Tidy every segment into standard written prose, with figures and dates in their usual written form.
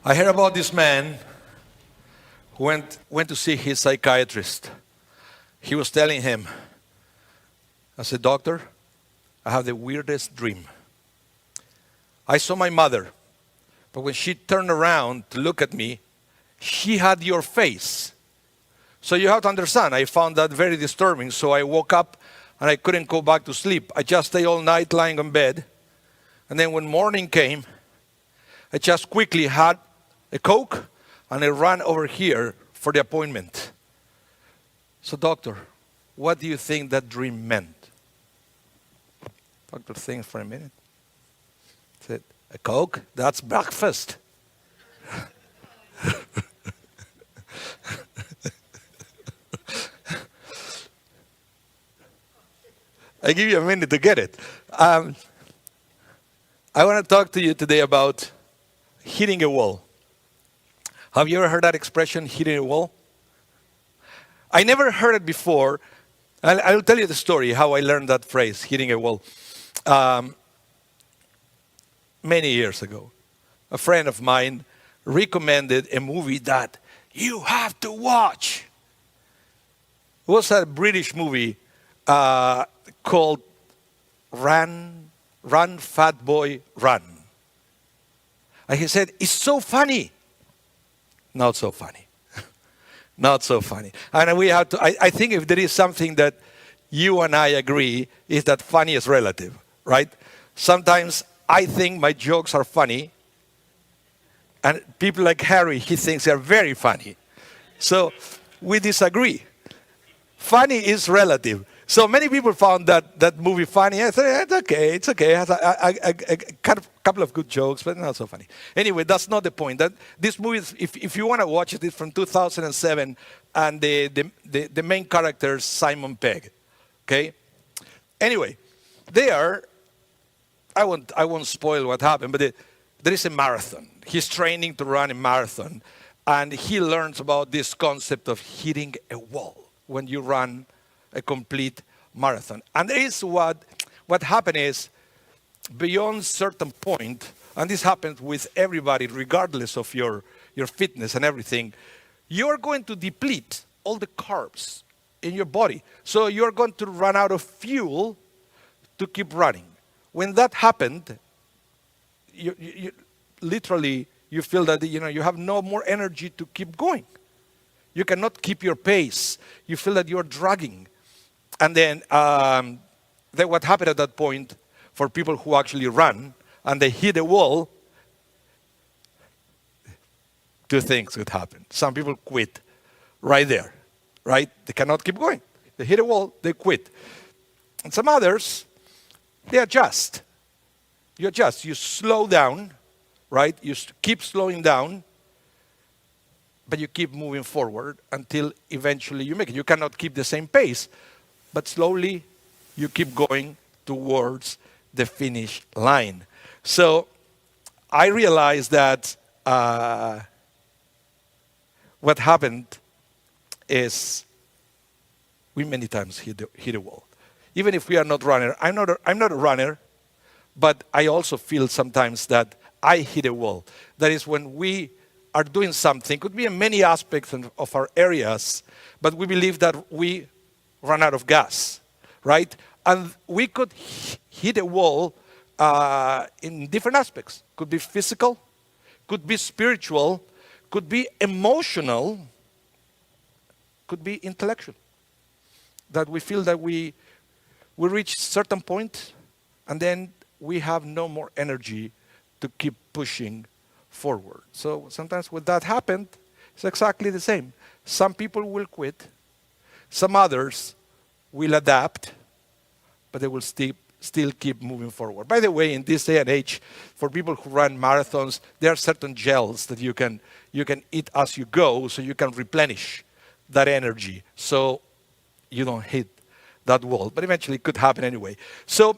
I heard about this man who went to see his psychiatrist. He was telling him, I said, "Doctor, I have the weirdest dream. I saw my mother, but when she turned around to look at me, she had your face. So you have to understand, I found that very disturbing. So I woke up and I couldn't go back to sleep. I just stayed all night lying on bed. And then when morning came, I just quickly had a Coke and I ran over here for the appointment. So doctor, what do you think that dream meant?" Doctor thinks for a minute. Said, "A Coke? That's breakfast." I give you a minute to get it. I want to talk to you today about hitting a wall. Have you ever heard that expression, hitting a wall? I never heard it before. I'll tell you the story, how I learned that phrase, hitting a wall. Many years ago, a friend of mine recommended a movie that you have to watch. It was a British movie called Run, Fat Boy, Run. And he said, "It's so funny." Not so funny. Not so funny. And we have to, I think if there is something that you and I agree, is that funny is relative, right? Sometimes I think my jokes are funny, and people like Harry, he thinks they're very funny. So we disagree. Funny is relative. So many people found that movie funny. I said, it's okay. It has a couple of good jokes, but not so funny. Anyway, that's not the point. That this movie, if you want to watch it, it's from 2007, and the main character is Simon Pegg. Okay. Anyway, I won't spoil what happened, but there is a marathon. He's training to run a marathon, and he learns about this concept of hitting a wall when you run a complete marathon. And there is what happened is, beyond certain point, and this happens with everybody regardless of your fitness and everything, you're going to deplete all the carbs in your body. So you're going to run out of fuel to keep running. When that happened, you literally, you feel that you have no more energy to keep going. You cannot keep your pace. You feel that you're dragging. And then what happened at that point for people who actually run and they hit a wall, two things would happen. Some people quit right there, right? They cannot keep going. They hit a wall, they quit. And some others, they adjust. You adjust. You slow down, right? You keep slowing down, but you keep moving forward until eventually you make it. You cannot keep the same pace, but slowly you keep going towards the finish line. So I realized that what happened is we many times hit a wall. Even if we are not runner, I'm not a runner, but I also feel sometimes that I hit a wall. That is when we are doing something, could be in many aspects of our areas, but we believe that we run out of gas, right? And we could hit a wall in different aspects. Could be physical, could be spiritual, could be emotional, could be intellectual. That we feel that we reach a certain point and then we have no more energy to keep pushing forward. So sometimes when that happened, it's exactly the same. Some people will quit. Some others will adapt, but they will still keep moving forward. By the way, in this day and age, for people who run marathons, there are certain gels that you can eat as you go, so you can replenish that energy, so you don't hit that wall. But eventually, it could happen anyway. So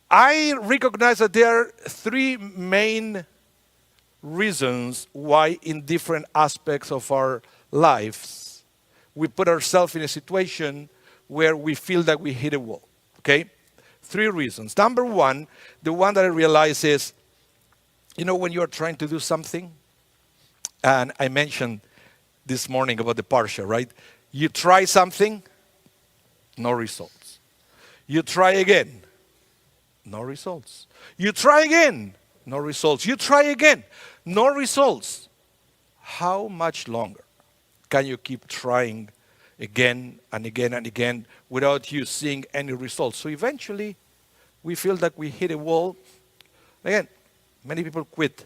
I recognize that there are three main reasons why in different aspects of our lives we put ourselves in a situation where we feel that we hit a wall, okay? Three reasons. Number one, the one that I realize is You know, when you are trying to do something, and I mentioned this morning about the parsha, right? You try something, no results. You try again, no results. You try again, no results. You try again, no results. How much longer can you keep trying again and again and again without you seeing any results? So eventually, we feel that we hit a wall. Again, many people quit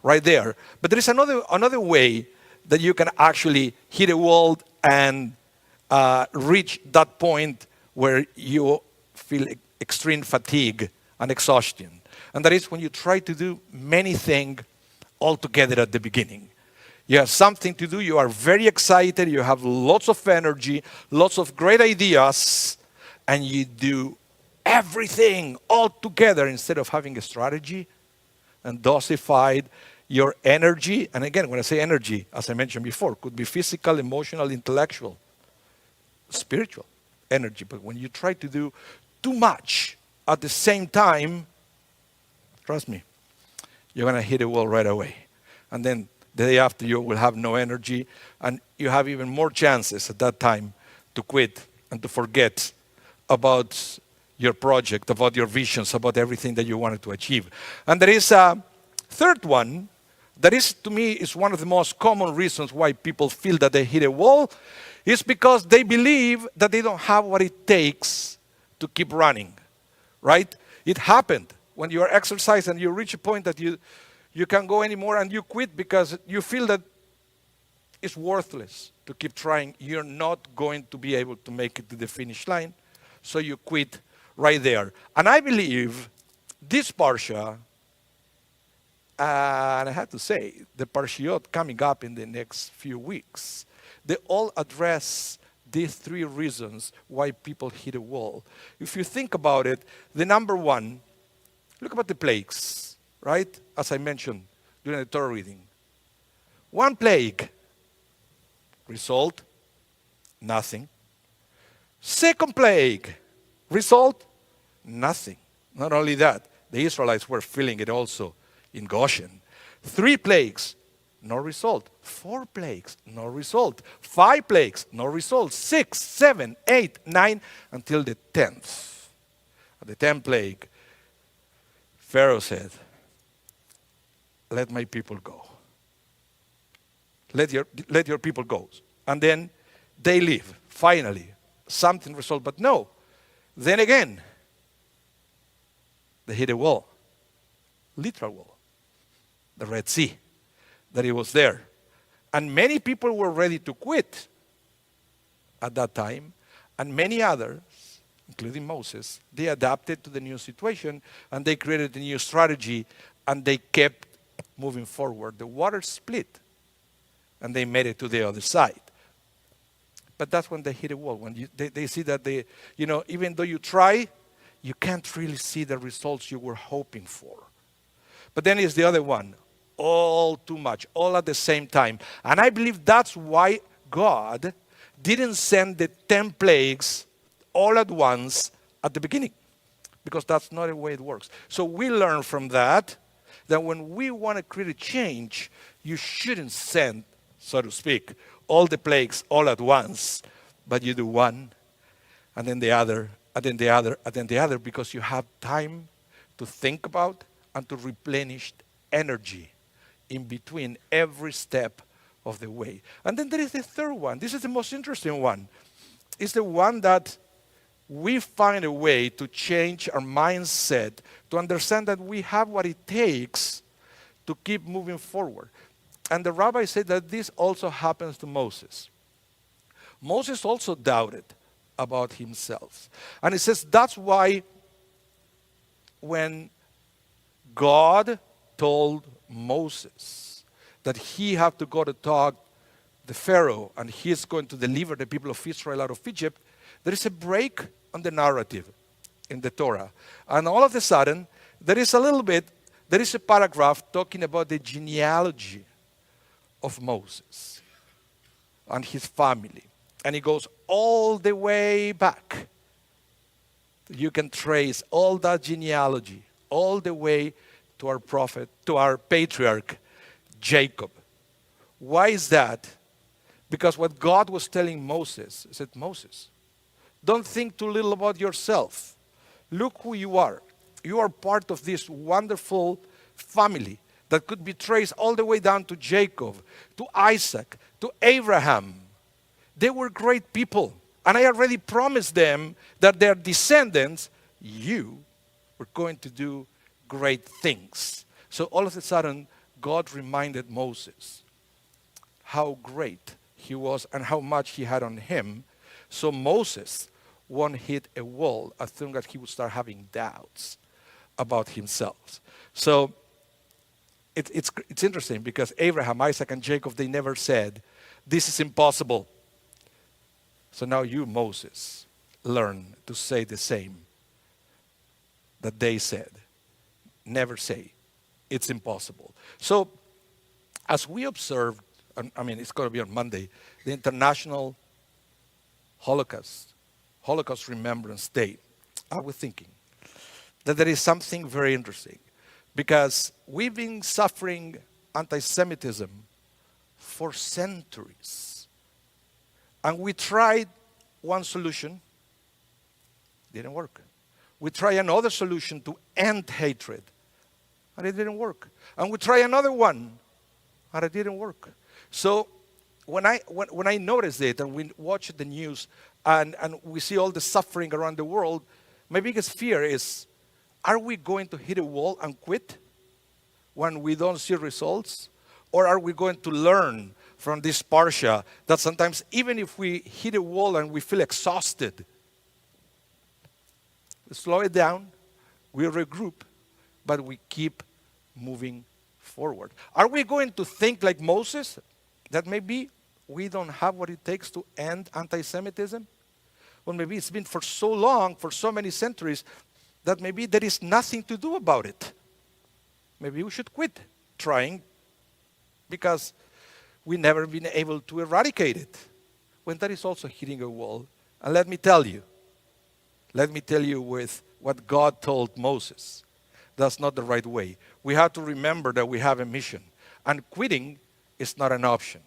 right there. But there is another way that you can actually hit a wall and reach that point where you feel extreme fatigue and exhaustion. And that is when you try to do many things all together at the beginning. You have something to do, you are very excited, you have lots of energy, lots of great ideas, and you do everything all together instead of having a strategy and dosified your energy. And again, when I say energy, as I mentioned before, could be physical, emotional, intellectual, spiritual energy. But when you try to do too much at the same time, trust me, you're going to hit a wall right away. And then the day after, you will have no energy, and you have even more chances at that time to quit and to forget about your project, about your visions, about everything that you wanted to achieve. And there is a third one that is, to me, is one of the most common reasons why people feel that they hit a wall, is because they believe that they don't have what it takes to keep running, right? It happened when you are exercising and you reach a point that you can't go anymore and you quit because you feel that it's worthless to keep trying. You're not going to be able to make it to the finish line, so you quit right there. And I believe this parsha, and I have to say, the parshiot coming up in the next few weeks, they all address these three reasons why people hit a wall. If you think about it, the number one, look about the plagues, right? As I mentioned during the Torah reading. One plague, result, nothing. Second plague, result, nothing. Not only that, the Israelites were feeling it also in Goshen. 3 plagues, no result. 4 plagues, no result. 5 plagues, no result. 6, 7, 8, 9, until the 10th. At the 10th plague, Pharaoh said, let my people go. Let your people go. And then they leave. Finally, something resolved. But no. Then again, they hit a wall. Literal wall. The Red Sea. That it was there. And many people were ready to quit at that time. And many others, including Moses, they adapted to the new situation and they created a new strategy and they kept moving forward. The water split and they made it to the other side. But that's when they hit a wall. When they see that even though you try, you can't really see the results you were hoping for. But then is the other one. All too much, all at the same time. And I believe that's why God didn't send the 10 plagues all at once at the beginning. Because that's not the way it works. So we learn from that when we want to create a change, you shouldn't send, so to speak, all the plagues all at once. But you do one, and then the other, and then the other, and then the other, because you have time to think about and to replenish energy in between every step of the way. And then there is the third one. This is the most interesting one. It's the one that we find a way to change our mindset, to understand that we have what it takes to keep moving forward. And the rabbi said that this also happens to Moses. Moses also doubted about himself. And it says that's why when God told Moses that he had to go to talk to Pharaoh and he is going to deliver the people of Israel out of Egypt, there is a break on the narrative in the Torah. And all of a sudden, there is a paragraph talking about the genealogy of Moses and his family. And it goes all the way back. You can trace all that genealogy all the way to our prophet, to our patriarch, Jacob. Why is that? Because what God was telling Moses, he said, Moses, don't think too little about yourself. Look who you are. You are part of this wonderful family that could be traced all the way down to Jacob, to Isaac, to Abraham. They were great people. And I already promised them that their descendants, you, were going to do great things. So all of a sudden, God reminded Moses how great he was and how much he had on him. So Moses won't hit a wall as soon as he would start having doubts about himself. So it's interesting because Abraham, Isaac, and Jacob, they never said, this is impossible. So now you, Moses, learn to say the same that they said. Never say, it's impossible. So as we observed, I mean, it's going to be on Monday, the International Holocaust Remembrance Day, I was thinking that there is something very interesting because we've been suffering anti-Semitism for centuries. And we tried one solution, didn't work. We tried another solution to end hatred, and it didn't work. And we tried another one, and it didn't work. So when I noticed it and we watch the news and we see all the suffering around the world, my biggest fear is, are we going to hit a wall and quit when we don't see results? Or are we going to learn from this parsha that sometimes even if we hit a wall and we feel exhausted, we slow it down, we regroup, but we keep moving forward. Are we going to think like Moses, that maybe we don't have what it takes to end anti-Semitism? Well, maybe it's been for so long, for so many centuries, that maybe there is nothing to do about it. Maybe we should quit trying because we've never been able to eradicate it. When that is also hitting a wall. And let me tell you with what God told Moses, that's not the right way. We have to remember that we have a mission. And quitting is not an option.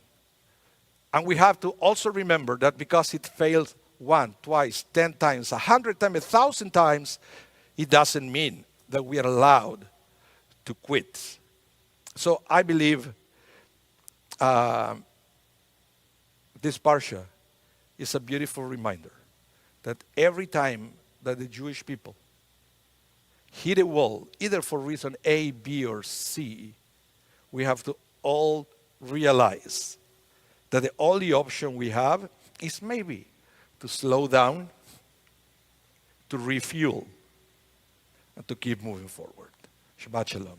And we have to also remember that because it failed 1, twice, 10 times, 100 times, 1,000 times, it doesn't mean that we are allowed to quit. So I believe this parsha is a beautiful reminder that every time that the Jewish people hit a wall, either for reason A, B, or C, we have to all realize that the only option we have is maybe to slow down, to refuel, and to keep moving forward. Shabbat Shalom.